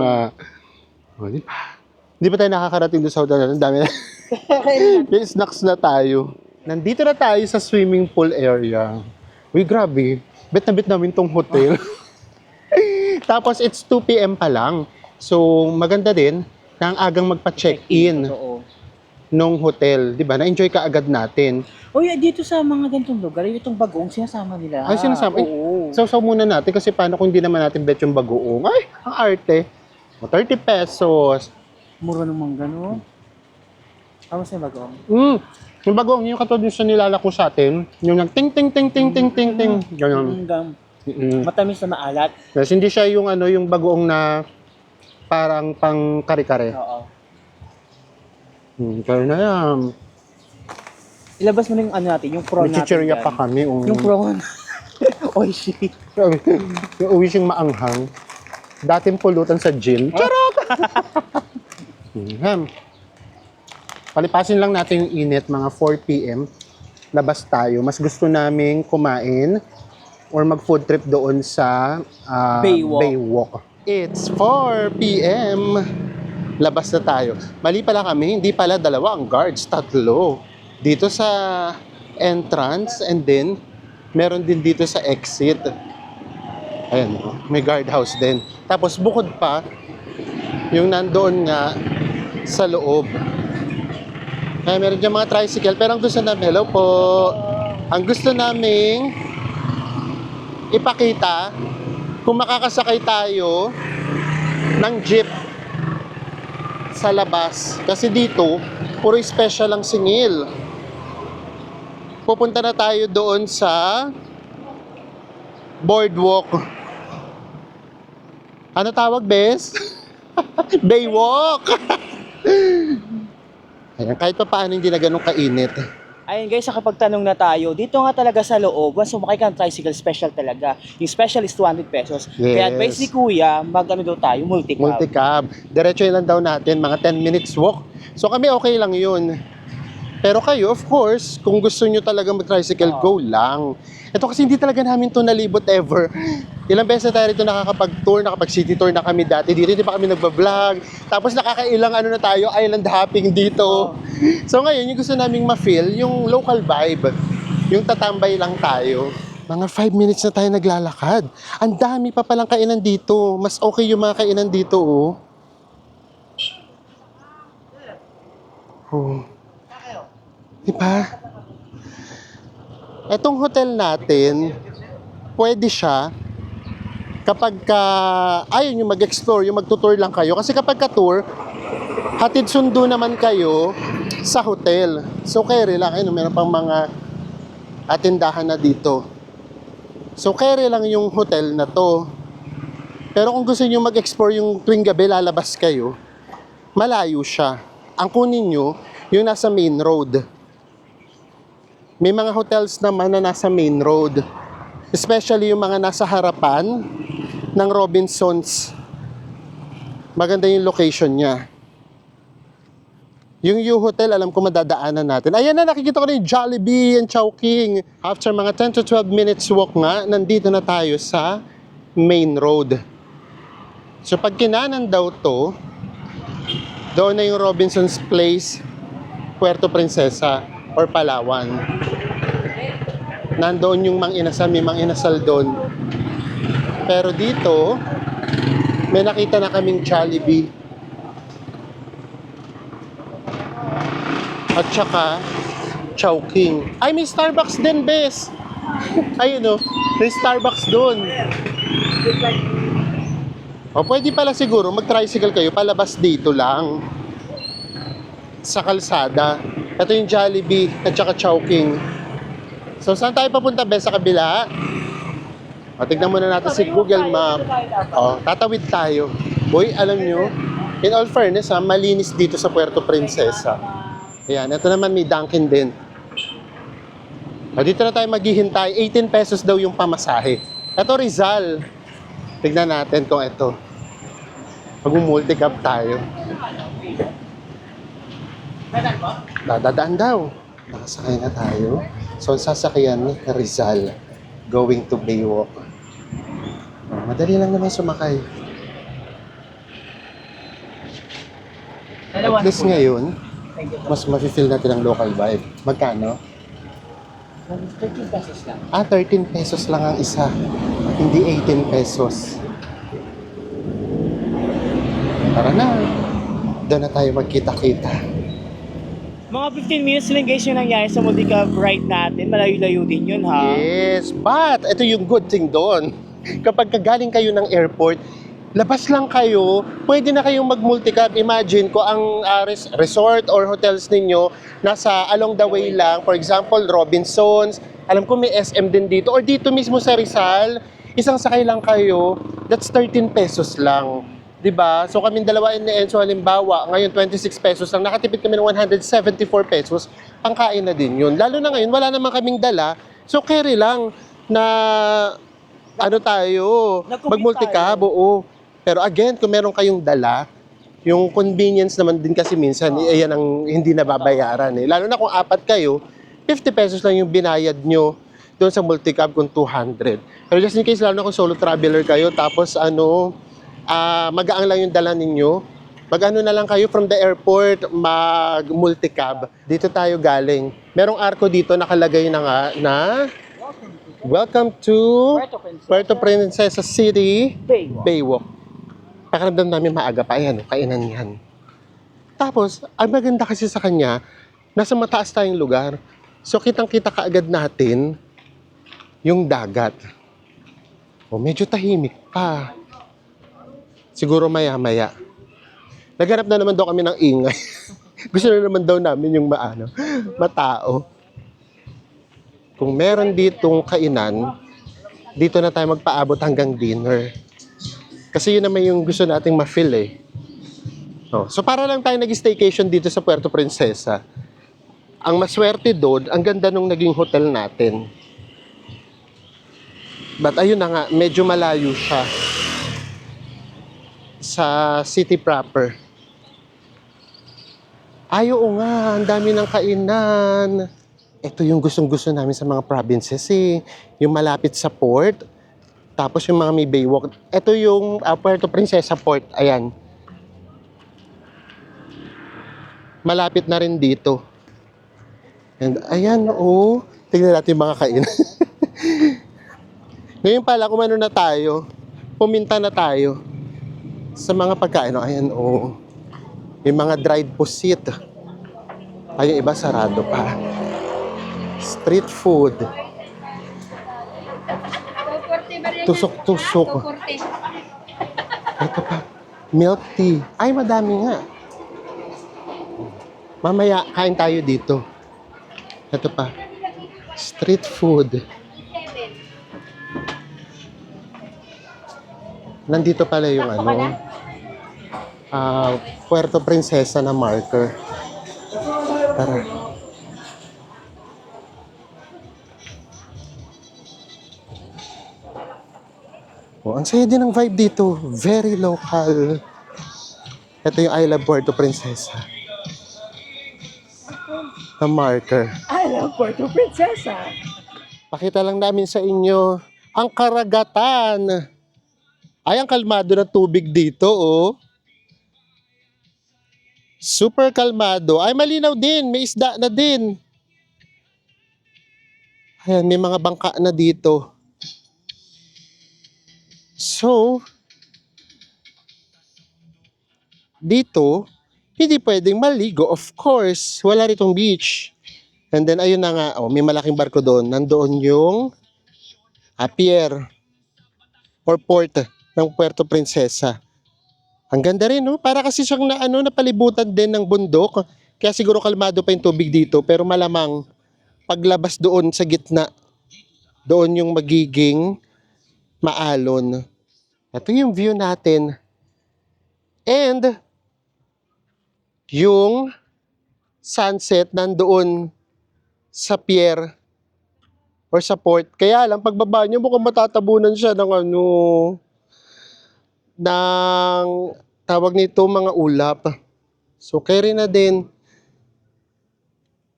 Di ba tayo nakakarating doon sa hotel? Ang dami na. May snacks na tayo. Nandito na tayo sa swimming pool area. Uy, grabe. Bet na bet namin tong hotel. Tapos, it's 2 p.m. pa lang. So, maganda din na ang agang magpa-check-in nung hotel. Di ba? Na-enjoy ka agad natin. Uy, dito sa mga ganitong lugar, itong bagoong sinasama nila. Ay, sinasama. Oo. Sausaw muna natin kasi paano kung hindi naman natin bet yung bagoong? Ay, ang arte. 30 pesos. Mura naman gano'n. Kamusta yung bagoong? Yung bagoong, yung katulad yung sa nilalako sa atin, yung nag ting ting ting ting ting ting ting. Ganyan. Matamis na maalat. Kasi hindi siya yung yung bagoong na parang pang kare-kare. Oo. Kaya na yan. Ilabas mo na yung natin, yung prawn natin. Chichirya dyan. pa kami. Yung prawn. Oishi. Yung uwishing maanghang. Dating pulutan sa gym. Charot! Palipasin lang natin yung init, mga 4 p.m. Labas tayo. Mas gusto naming kumain or mag-food trip doon sa Baywalk. It's 4 p.m. Labas na tayo. Mali pala kami, hindi pala dalawa ang guards, 3. Dito sa entrance and then meron din dito sa exit. Ayan, may guardhouse din. Tapos bukod pa, yung nandoon nga sa loob. Ay, meron dyan mga tricycle. Pero ang gusto namin, hello po. Ang gusto naming ipakita kung makakasakay tayo ng jeep sa labas. Kasi dito, puro special ang singil. Pupunta na tayo doon sa boardwalk. Ano tawag, bes? Baywalk! Ayan, kahit pa paano hindi na ganun kainit. Ayun guys, kapag tanong na tayo, dito nga talaga sa loob, once sumakay ka ng tricycle, special talaga. Yung special is 200 pesos. Yes. Kaya advice ni Kuya, mag-ano daw tayo, multi-cab. Multicab. Diretso lang daw natin, mga 10 minutes walk. So kami okay lang yun. Pero kayo, of course, kung gusto nyo talaga mag-tricycle, go lang. Ito kasi hindi talaga namin to nalibot ever. Ilang beses na tayo rito nakakapag-tour, nakapag-city tour na kami dati. Dito hindi pa kami nagbablog. Tapos nakakailang na tayo, island hopping dito. So ngayon, yung gusto naming ma-feel, yung local vibe. Yung tatambay lang tayo. Mga 5 minutes na tayo naglalakad. Ang dami pa palang kainan dito. Mas okay yung mga kainan dito, oh. Diba? Etong hotel natin, pwede siya kapag ayaw nyo mag-explore, yung magtutour lang kayo. Kasi kapag ka-tour, hatid sundo naman kayo sa hotel. So, carry lang. Ayun, meron pang mga atindahan na dito. So, carry lang yung hotel na to. Pero kung gusto nyo mag-explore yung tuwing gabi, lalabas kayo, malayo siya. Ang kunin nyo, yung nasa main road. May mga hotels naman na nasa main road. Especially yung mga nasa harapan ng Robinsons. Maganda yung location niya. Yung U-Hotel, alam ko madadaanan natin. Ayan na, nakikita ko na yung Jollibee and Chowking. After mga 10 to 12 minutes walk nga, nandito na tayo sa main road. So pag kinanan daw to, doon na yung Robinsons Place, Puerto Princesa or Palawan. Nandoon yung Mang Inasal, may Mang Inasal doon. Pero dito, May nakita na kaming Jollibee. At saka, Chowking. Ay, may Starbucks din, bes. Ayun, oh. May Starbucks doon. O, pwede pala siguro mag-tricycle kayo palabas dito lang. Sa kalsada. Ito yung Jollibee at saka Chowking. So, saan tayo papunta, bes? Sa kabila? O, tignan muna natin si Google Map. O, tatawid tayo. Boy, alam nyo, in all fairness, ha, malinis dito sa Puerto Princesa. Ayan, ito naman may Dunkin din. O, dito na tayo maghihintay. 18 pesos daw yung pamasahe. Ito Rizal. Tignan natin kung ito. Mag-multicab tayo. Dadaan daw. Nakasakay na tayo. So, ang sasakyan ni Rizal. Going to Baywalk. O, madali lang naman sumakay. At least ngayon, mas mafe-feel natin ang local vibe. Magkano? 13 pesos lang. 13 pesos lang ang isa. Hindi 18 pesos. Tara na. Doon na tayo magkita-kita. Mga 15 minutes lang guys yung nangyari sa multicab ride natin. Malayo-layo din yun ha. Yes, but ito yung good thing doon. Kapag galing kayo ng airport, labas lang kayo, pwede na kayong mag-multicab. Imagine ko ang resort or hotels ninyo nasa along the way lang. For example, Robinsons. Alam ko may SM din dito. Or dito mismo sa Rizal, isang sakay lang kayo. That's 13 pesos lang. 'Di ba? So kaming dalawa ni Enzo halimbawa, ngayon 26 pesos lang. Nakatipid kami ng 174 pesos. Pangkain na din 'yun. Lalo na ngayon, wala naman kaming dala. So carry lang na ano tayo, mag-multicab, oo. Pero again, kung meron kayong dala, yung convenience naman din kasi minsan, ayan ang hindi nababayaran eh. Lalo na kung 4 kayo, 50 pesos lang yung binayad nyo doon sa multicab kung 200. Pero just in case, lalo na kung solo traveler kayo, tapos magaang lang yung dala ninyo, mag-ano na lang kayo from the airport, mag-multicab. Dito tayo galing. Merong arko dito nakalagay na nga na Welcome to Puerto Princesa City, Baywalk. Pakiramdam namin maaga pa, ayan, kainan yan. Tapos, ang maganda kasi sa kanya, nasa mataas tayong lugar. So, kitang-kita kaagad natin yung dagat. O, medyo tahimik pa. Siguro maya-maya. Naghanap na naman daw kami ng ingay. Gusto na naman daw namin yung matao. Kung meron ditong kainan, dito na tayo magpaabot hanggang dinner. Kasi yun naman yung gusto nating ma-feel eh. So para lang tayo nag-staycation dito sa Puerto Princesa. Ang maswerte doon, ang ganda nung naging hotel natin. But ayun na nga, medyo malayo siya sa city proper. Ay, oo nga, ang dami ng kainan. Ito yung gustong-gusto namin sa mga provinces eh. Yung malapit sa port. Tapos yung mga may baywalk. Ito yung Puerto Princesa Port. Ayan. Malapit na rin dito. And ayan, oh. Tignan natin yung mga kainan. Ngayon pala, kung ano na tayo, puminta na tayo sa mga pagkain. Ayan, oh. Yung mga dried pusit. Ay, yung iba sarado pa. Street food. Tusok-tusok. Ito pa. Milk tea. Ay, madami nga. Mamaya, kain tayo dito. Ito pa. Street food. Nandito pala yung Puerto Princesa na marker. Tara. Oh, ang saya din ng vibe dito. Very local. Ito yung I Love Puerto Princesa. Na marker. I love Puerto Princesa. Pakita lang namin sa inyo ang karagatan. Ay, ang kalmado na tubig dito, oh. Super kalmado. Ay, malinaw din. May isda na din. Ayan, may mga bangka na dito. So, dito, hindi pwedeng maligo. Of course, wala ritong beach. And then, ayun na nga, oh, may malaking barko doon. Nandoon yung pier or port ng Puerto Princesa. Ang ganda rin, no? Para kasi siyang napalibutan din ng bundok. Kaya siguro kalmado pa yung tubig dito. Pero malamang, paglabas doon sa gitna, doon yung magiging maalon. Ito yung view natin. And, yung sunset nandoon sa pier or sa port. Kaya lang, pagbaba nyo, mukhang matatabunan siya ng ng tawag nito, mga ulap. So, carry na din.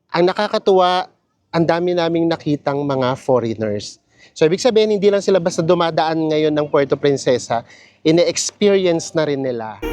Ang nakakatuwa, ang dami naming nakitang mga foreigners. So, ibig sabihin, hindi lang sila basta dumadaan ngayon ng Puerto Princesa, ine-experience na rin nila.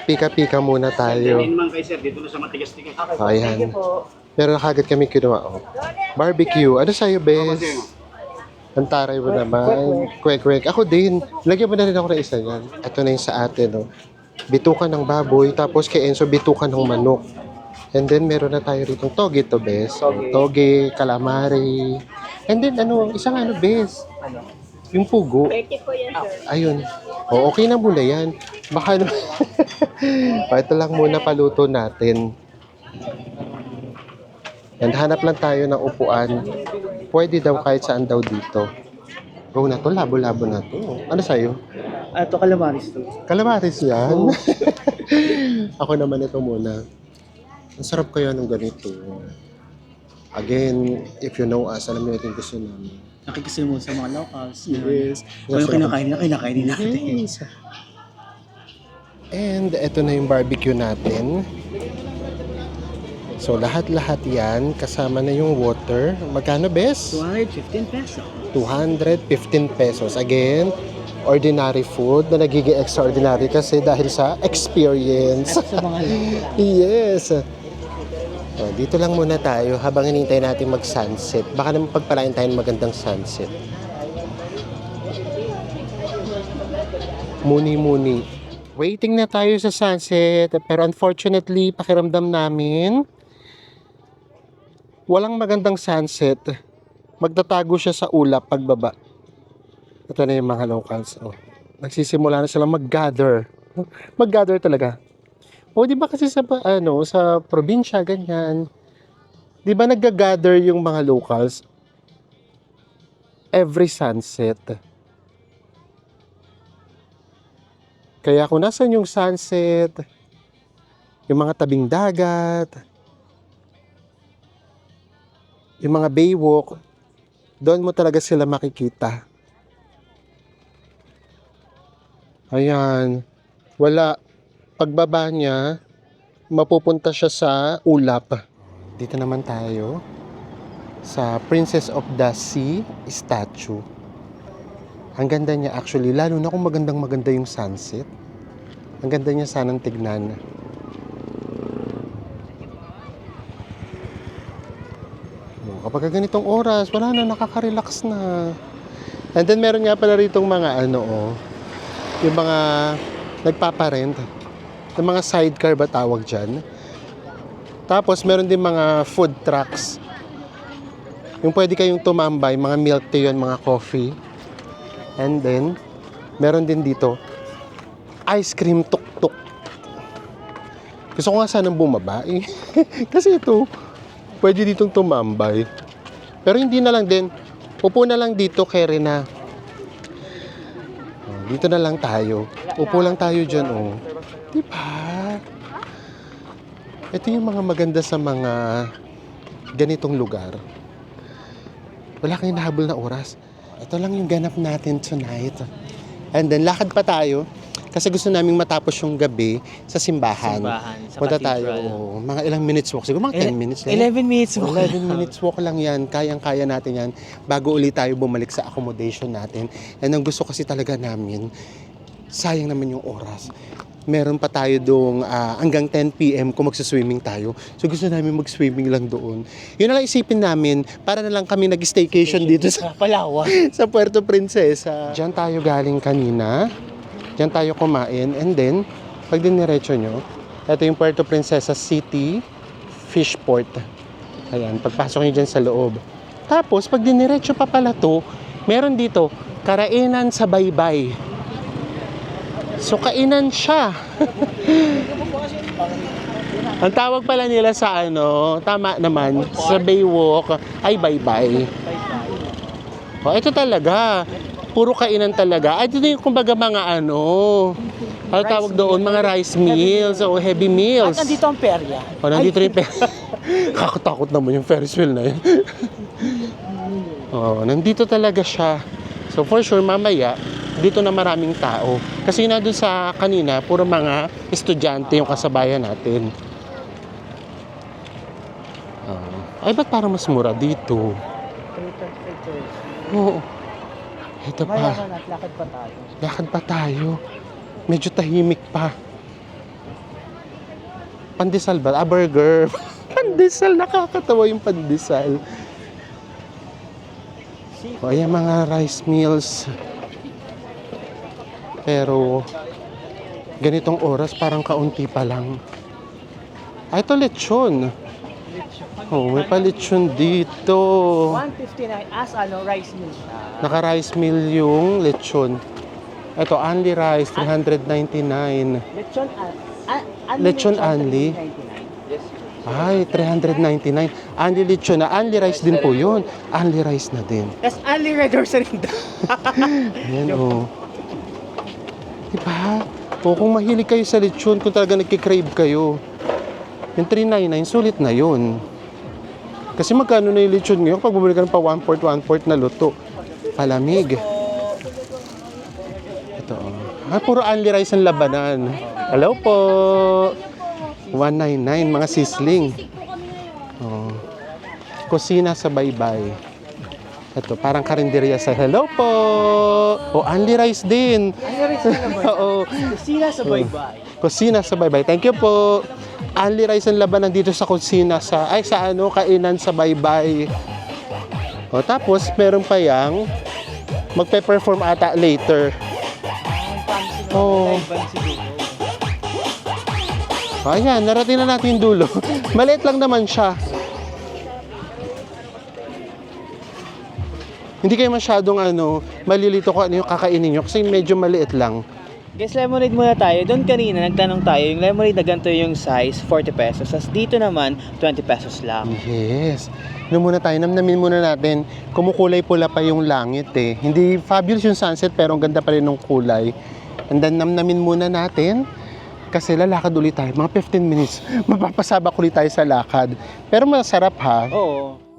Pika-pika muna tayo. naman kay sir, dito na sa matigas-tigas. Ayan. Pero nakagad kami kinuha. Oh. Barbecue. Ano sa'yo, Bes? Ang taray mo naman. Kwek-kwek. Ako din. Lagyan mo na rin ako ng isa yan. Ito na yung sa atin. Oh. Bitukan ng baboy. Tapos kay Enzo, bitukan ng manok. And then, meron na tayo rito toge to, Bes. Toge, calamari. And then, isang Bes? Yung pugo. 30 po yan, sir. Ayun. O, okay na muna yan. Baka ito lang muna paluto natin. And hanap lang tayo ng upuan. Pwede daw kahit saan daw dito. Go na to, labo-labo na to. Ano sa'yo? Ito, calamaris to. Calamaris yan. Ako naman ito muna. Ang sarap kaya ng ganito. Again, if you know us, alam niyo natin gusto namin. Nakikisi mo sa mga locals. Yes. Kung yung kinakain din natin. Yes. And ito na yung barbecue natin. So lahat-lahat yan, kasama na yung water. Magkano, Bes? 215 pesos. 215 pesos. Again, ordinary food na nagiging extraordinary kasi dahil sa experience. Sa mga locals. Yes. Oh, dito lang muna tayo habang hinihintay natin mag-sunset. Baka naman pagpalain tayo ng magandang sunset. Muni-muni. Waiting na tayo sa sunset. Pero unfortunately, pakiramdam namin, walang magandang sunset. Magtatago siya sa ulap pagbaba. Ito na yung mga locals. Oh. Nagsisimula na sila mag-gather. Mag-gather talaga. O di ba kasi sa probinsya ganyan. Di ba nagga-gather yung mga locals every sunset. Kaya kung nasan yung sunset, yung mga tabing dagat, yung mga baywalk, doon mo talaga sila makikita. Ayan. Wala. Pagbaba niya, mapupunta siya sa ulap. Dito naman tayo sa Princess of the Sea statue. Ang ganda niya actually, lalo na kung maganda yung sunset. Ang ganda niya sanang tignan. Kapag ganitong oras, wala na, nakaka-relax na. And then meron nga pala ritong mga yung mga nagpaparent. Yung mga sidecar ba tawag dyan. Tapos meron din mga food trucks. Yung pwede kayong tumambay, mga milk tea yun, mga coffee. And then, meron din dito, ice cream tuk-tuk. Gusto ko nga sanang bumaba eh. Kasi ito, pwede ditong tumambay. Pero hindi na lang din, upo na lang dito, carry na. Dito na lang tayo. Upo lang tayo dyan, oh. Diba? Ito yung mga maganda sa mga ganitong lugar. Wala kayong nahabol na oras. Ito lang yung ganap natin tonight. And then, lakad pa tayo. Kasi gusto naming matapos yung gabi sa simbahan. Sa Punta tayo, cathedral. mga ilang minutes walk. Siguro mga 10 minutes lang. 11 minutes mo. 11 minutes walk lang yan. Kayang-kaya natin yan bago ulit tayo bumalik sa accommodation natin. And ang gusto kasi talaga namin, sayang naman yung oras. Meron pa tayo doong hanggang 10 p.m. kung magsaswimming tayo. So gusto namin mag-swimming lang doon. Yun na lang isipin namin para na lang kami nag-staycation dito sa Palawan. sa Puerto Princesa. Diyan tayo galing kanina. Diyan tayo kumain. And then, pag diniretso nyo, ito yung Puerto Princesa City Fish Port. Ayan, pagpasok nyo dyan sa loob. Tapos, pag diniretso pa pala to, meron dito, Karainan sa Baybay. So, kainan siya. Ang tawag pala nila sa tama naman, sa Baywalk, ay Baybay. Oh, ito talaga. Puro kainan talaga. Ay, ito yung kumbaga mga ano tawag doon, mga rice meals o heavy meals. At nandito ang perya. O, nandito rin Kakatakot naman yung Ferris wheel na yun. Oh, nandito talaga siya. So, for sure, mamaya, dito na maraming tao. Kasi na doon sa kanina, puro mga estudyante yung kasabayan natin. Ay, ba't parang mas mura dito? Oo. Ito pa. Lakad pa tayo. Lakad pa tayo. Medyo tahimik pa. Pandesal ba? Burger. Pandesal. Nakakatawa yung pandesal. O, ayan mga rice meals. Pero, ganitong oras parang kaunti pa lang. Ay, ito lechon. Oh, may palitsyon dito. 159 as rice meal siya. Naka-rice meal yung lechon. Ito, only rice, 399. Lechon only? Ay, 399. Only lechon na. Only rice din po yun. Only rice na din. That's only red horse rin daw. Ayan, oh. Diba? O, kung mahilig kayo sa lechon, kung talaga nagkikrave kayo, yung 399, sulit na yun. Kasi magkano na yung lechon ngayon pag bumili ka ng pa 1/4 na luto. Palamig. Ito. Puro only rice ang labanan. Hello po. 199 mga sisling. Oh. Kusina sa Baybay. Ito, parang karinderya sa hello po. O, only rice din. Oo. Kusina sa Baybay. Kusina sa Baybay. Thank you po. Only rice ang labanan dito sa kusina sa kainan sa Baybay. O, tapos meron pa yang magpe-perform ata later. Oh. Ayan, narating na natin yung dulo. Maliit lang naman siya. Hindi kayo masyadong malilito kung ano yung kakainin nyo kasi medyo maliit lang. Guys, lemonade muna tayo. Doon kanina, nagtanong tayo, yung lemonade na ganito yung size, 40 pesos. Tapos dito naman, 20 pesos lang. Yes. Muna tayo, namnamin muna natin. Kumukulay pula pa yung langit eh. Hindi fabulous yung sunset pero ang ganda pa rin ng kulay. And then namnamin muna natin kasi lalakad ulit tayo. Mga 15 minutes. Mapapasabak ulit tayo sa lakad. Pero masarap ha. Oo.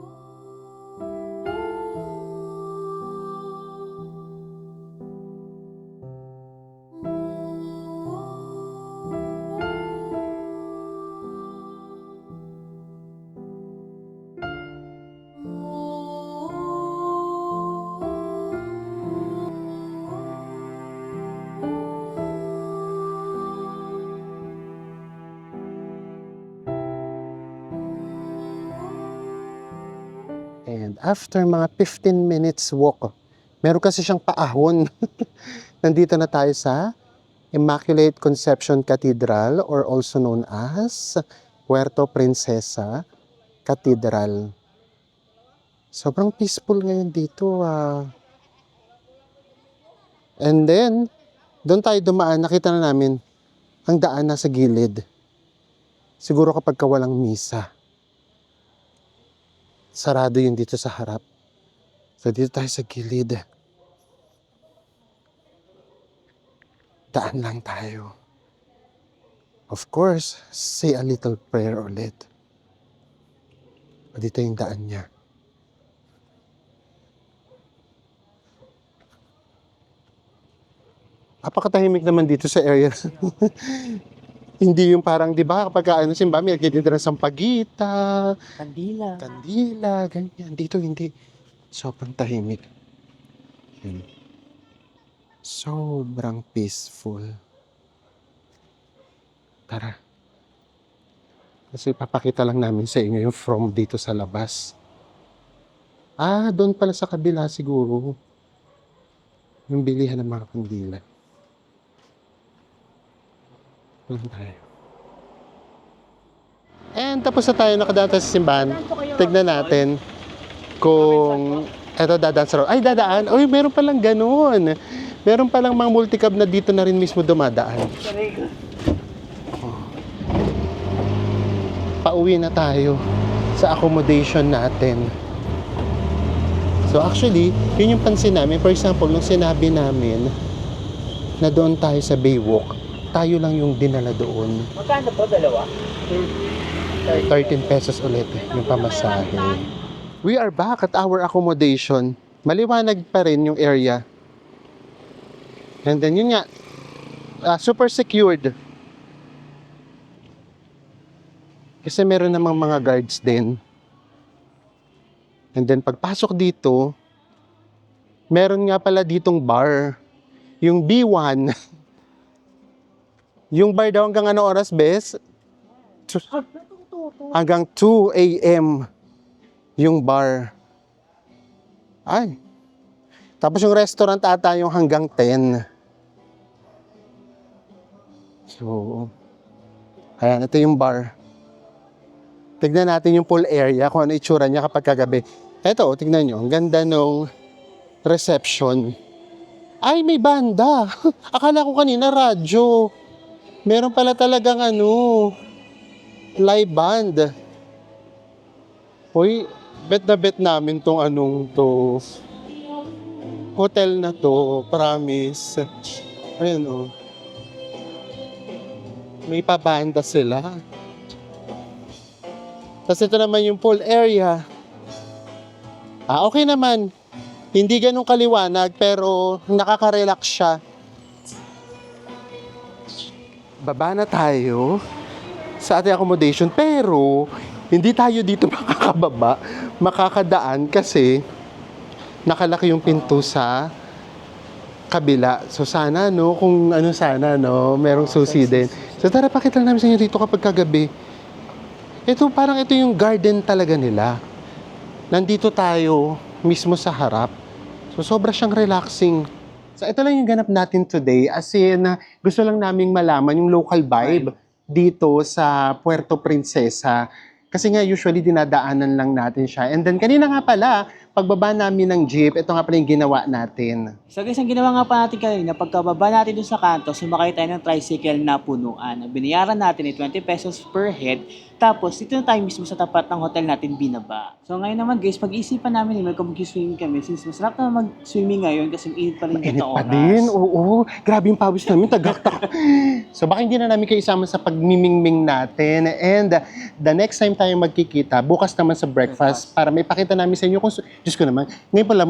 And after mga 15 minutes walk, meron kasi siyang paahon. Nandito na tayo sa Immaculate Conception Cathedral or also known as Puerto Princesa Cathedral. Sobrang peaceful ngayon dito. And then, doon tayo dumaan, nakita na namin ang daan nasa gilid. Siguro kapag walang misa. Sarado yun dito sa harap. So dito tayo sa gilid. Daan lang tayo. Of course, say a little prayer ulit. Dito yung daan niya. Napakatahimik naman dito sa area. Hindi yung parang, di ba, kapag simba, may nagtitinda ng sampagita, kandila, ganyan. Dito hindi. Sobrang tahimik. Yun. Sobrang peaceful. Tara. Kasi papakita lang namin sa inyo yung from dito sa labas. Doon pala sa kabila siguro. Yung bilihan ng mga kandila. Doon tayo. And tapos na tayo nakadaan sa simbahan. Tignan natin kung eto dadaan sa road. Ay, dadaan. Uy, meron palang ganun. Meron palang mga multicab na dito na rin mismo dumadaan. Pauwi na tayo sa accommodation natin. So actually, yun yung pansin namin. For example, nung sinabi namin na doon tayo sa Baywalk, tayo lang yung dinala doon. Magkano po, dalawa? 13 pesos ulit yung pamasahe. We are back at our accommodation. Maliwanag pa rin yung area. And then yun nga, super secured. Kasi meron namang mga guards din. And then pagpasok dito, meron nga pala ditong bar. Yung B1. Yung bar daw hanggang ano oras, Bes? Hanggang 2 a.m. yung bar. Ay. Tapos yung restaurant ata yung hanggang 10. So, ayan, ito yung bar. Tignan natin yung pool area, kung ano itsura niya kapag kagabi. Eto, tignan nyo, ang ganda nung reception. Ay, may banda. Akala ko kanina radyo. Meron pala talagang live band. Hoy, bet na bet namin tong hotel na to, promise. Ayan o. May pabanda sila. Tapos ito naman yung pool area. Okay naman. Hindi ganun kaliwanag pero nakaka-relax siya. Baba na tayo sa ating accommodation pero hindi tayo dito makakadaan kasi nakalaki yung pinto sa kabila. So sana kung merong susi din. So tara, pakita namin sa inyo dito kapag kagabi. Ito yung garden talaga nila. Nandito tayo mismo sa harap. So sobra siyang relaxing. So ito lang yung ganap natin today. As in, gusto lang naming malaman yung local vibe dito sa Puerto Princesa. Kasi nga usually dinadaanan lang natin siya. And then kanina nga pala, pagbaba namin ng jeep, ito nga pala yung ginawa natin. So guys, ang ginawa nga pa natin kanina, pagkababa natin doon sa kanto, sumakay tayo ng tricycle na punuan. Ang binayaran natin ay 20 pesos per head. Tapos, dito na tayo mismo sa tapat ng hotel natin binaba. So ngayon naman guys, pag-iisipan namin kung mag-swimming kami, since masarap na mag-swimming ngayon kasi init pa rin dito oras. Din, oo. Grabe yung pawis namin, tagaktak. So baka hindi na namin kayo isama sa pagmimingming natin. And the next time tayo magkikita, bukas naman sa breakfast, para may pakita namin sa inyo kung, Diyos ko naman, ngayon pa lang,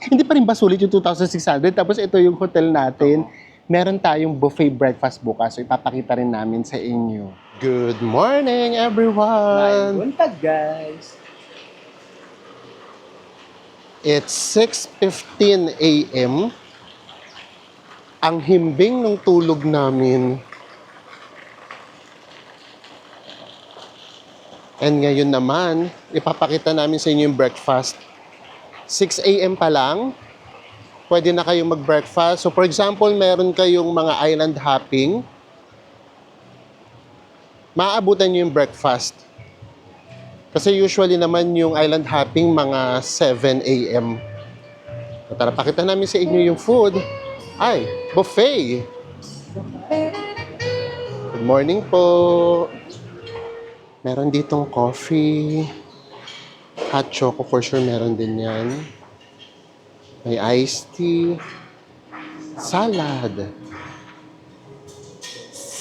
hindi pa rin ba sulit yung 2,600? Tapos ito yung hotel natin. Meron tayong buffet breakfast bukas. So ipapakita rin namin sa inyo. Good morning, everyone! Buntag, guys! It's 6:15 a.m. Ang himbing ng tulog namin. And ngayon naman, ipapakita namin sa inyo yung breakfast. 6 a.m. pa lang, pwede na kayong mag-breakfast. So for example, meron kayong mga island hopping. Maaabutan nyo yung breakfast. Kasi usually naman yung island hopping mga 7 a.m. Tara, pakita namin sa inyo yung food. Ay, buffet! Good morning po! Meron ditong coffee. Hot choco for sure meron din yan. May iced tea. Salad.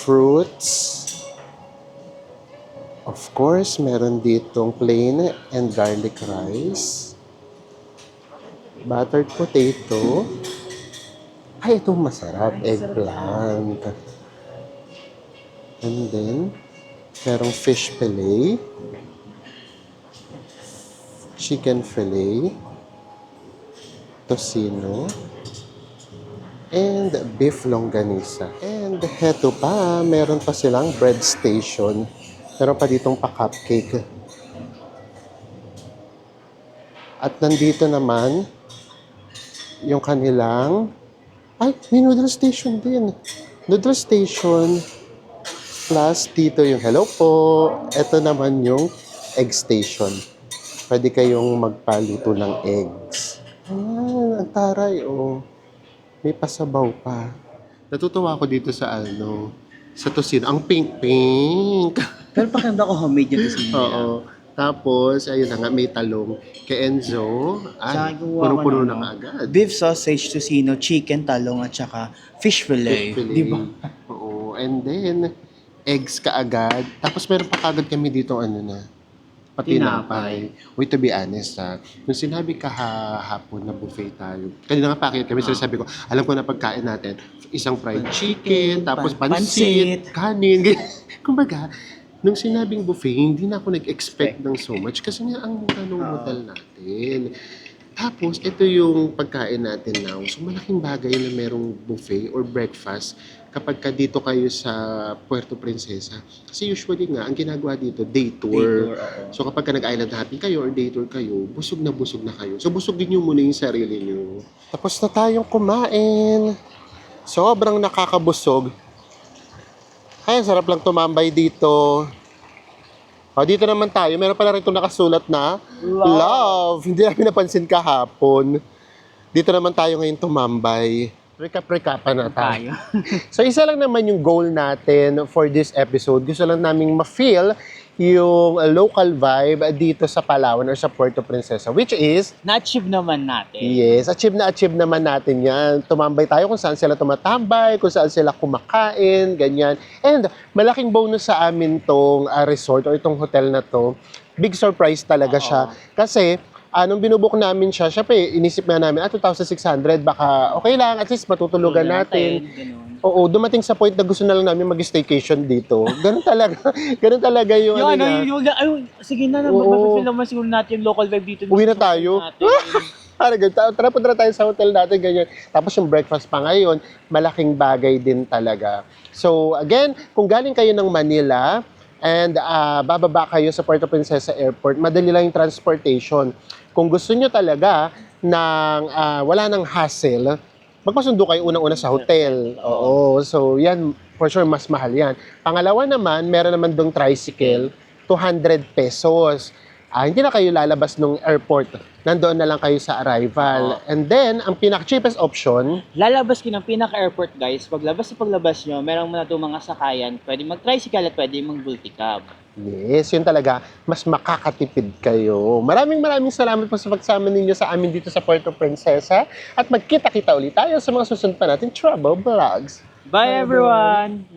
fruits. Of course, meron ditong plain and garlic rice. Buttered potato. Ay, itong masarap. Eggplant. And then, merong fish fillet. Chicken fillet. Tocino. And beef longganisa. And heto pa, meron pa silang bread station. Meron pa ditong pa-cupcake. At nandito naman, yung kanilang... Ay, may noodle station din. Noodle station. Plus, dito yung hello po. Ito naman yung egg station. Pwede kayong magpaluto ng eggs. Ah, ang taray, oh. May pasabaw pa. Natutuwa ako dito sa sa tocino. Ang pink-pink. Pero pakanda ko homemade yung tocino. Oo. Tapos, ayun na nga, may talong. Kay Enzo, Sa ay, gumawa ko puno-puno ng na kaagad. Beef sausage, tocino, chicken, talong, at saka fish fillet. Filet. Di ba? Oo. And then, eggs kaagad. Tapos meron pa kaagad kami dito, patinapay. Uy, to be honest, nung sinabi kahapon na buffet tayo, kanina nga pakit kami, sabi ko, alam ko na pagkain natin, isang fried chicken, tapos pansit, kanin, kumbaga, nung sinabing buffet, hindi na ako nag-expect ng so much kasi nga ang mura ng hotel natin. Tapos, ito yung pagkain natin now. So, malaking bagay na merong buffet or breakfast kapag ka dito kayo sa Puerto Princesa. Kasi usually nga, ang ginagawa dito, day tour. So, kapag ka nag-island hopping kayo or day tour kayo, busog na kayo. So, busogin nyo muna yung sarili nyo. Tapos na tayong kumain. Sobrang nakakabusog. Ay, sarap lang tumambay dito. O, dito naman tayo. Meron pala rin itong nakasulat na love. Hindi namin napansin kahapon. Dito naman tayo ngayon tumambay. Recap-recapan na tayo. So, isa lang naman yung goal natin for this episode. Gusto lang naming ma-feel yung local vibe dito sa Palawan or sa Puerto Princesa, which is, Na-achieve naman natin. yes, achieve naman natin yan. Tumambay tayo kung saan sila tumatambay, kung saan sila kumakain, ganyan. And malaking bonus sa amin tong resort or itong hotel na to. Big surprise talaga siya. Kasi, nung binubuk namin siya, syempre, inisip na namin, 2,600, baka okay lang, at least matutulugan natin. Ganun. Oo, dumating sa point na gusto na lang namin mag-staycation dito. Ganun talaga yung Yung niya. sige na, Oo. mapapil naman siguro natin yung local vibe dito. Uwi na tayo. Tara, punta na tayo sa hotel natin, ganyan. Tapos yung breakfast pa ngayon, malaking bagay din talaga. So, again, kung galing kayo ng Manila, and bababa kayo sa Puerto Princesa Airport, madali lang yung transportation. Kung gusto nyo talaga ng wala nang hassle, magpasundo kayo unang-una sa hotel. Oo, so yan, for sure, mas mahal yan. Pangalawa naman, meron naman dong tricycle, 200 pesos. Hindi na kayo lalabas ng airport. Nandoon na lang kayo sa arrival. And then, ang pinaka-cheapest option, Lalabas kayo ng pinaka-airport, guys. Paglabas nyo, meron muna itong mga sakayan. Pwede mag-tricycle at pwede mag-multicab. yes, yun talaga, mas makakatipid kayo. Maraming salamat po sa pagsama ninyo sa amin dito sa Puerto Princesa. At magkita-kita ulit tayo sa mga susunod pa natin travel vlogs. Bye, everyone!